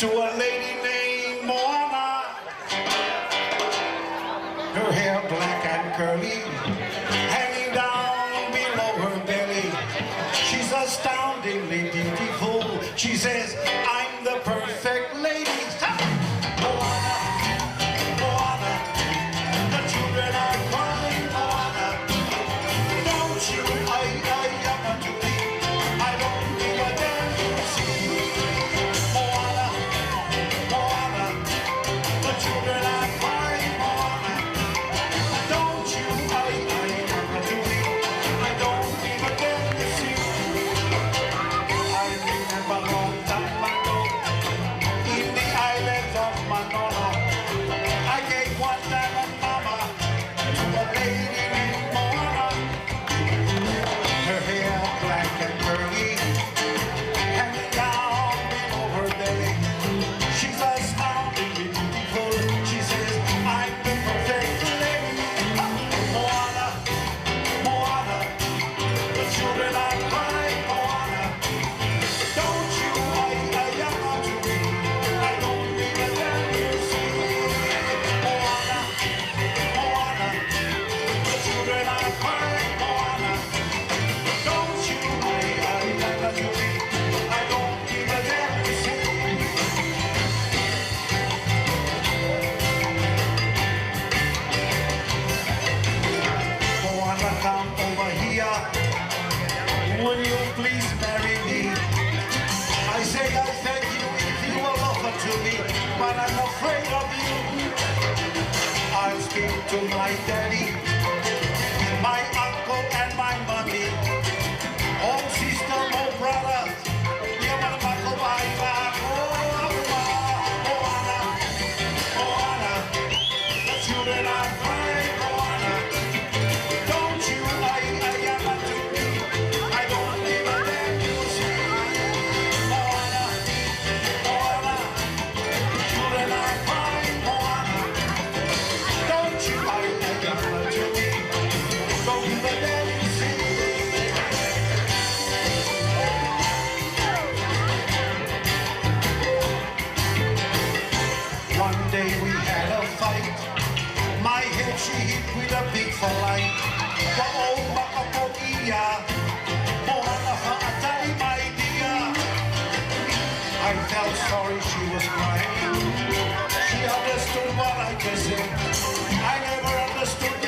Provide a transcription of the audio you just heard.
to a lady named Moana. Her hair black and curly, hanging down below her belly. She's astoundingly beautiful. She says, I'm the perfect lady. Moana, Moana, the children are crying, Moana. Don't you, I am a Julie. I don't give a damn, you see. Moana, Moana, the children are crying, Moana. Don't you, I am a Julie. I don't give a damn, you see. I remember long time ago in the island of Manolo, I gave one diamond mama to a lady named Moana. Her hair black and curly, hanging down below her belly. She's astoundingly beautiful. She says, I'm the perfect lady. Moana, Moana, the children are crying, Moana. Don't you, I am not to be. I don't give a damn, you see. Moana, Moana, the children are crying, Moana. Don't you, I am not to be. I don't give a damn, you see. Moana, come over here. Will you please marry me? I say I thank you if you will offer to me, but I'm afraid of you. I'll speak to my daddy, my uncle and my mommy. Oh sister, oh brother, you wanna buckle my back. Moana, Moana, the children are crying, Moana. Don't you, I am not to be. I don't give a damn, you see. Moana, Moana, children are crying, Moana. Don't you, I am not to be. Don't give a damn, you see. One day we had a fight. My head she hit with a big fight. Wa'oba ako iya, Moana ha'atay my dear. I felt sorry she was crying. She understood what I just said. I never understood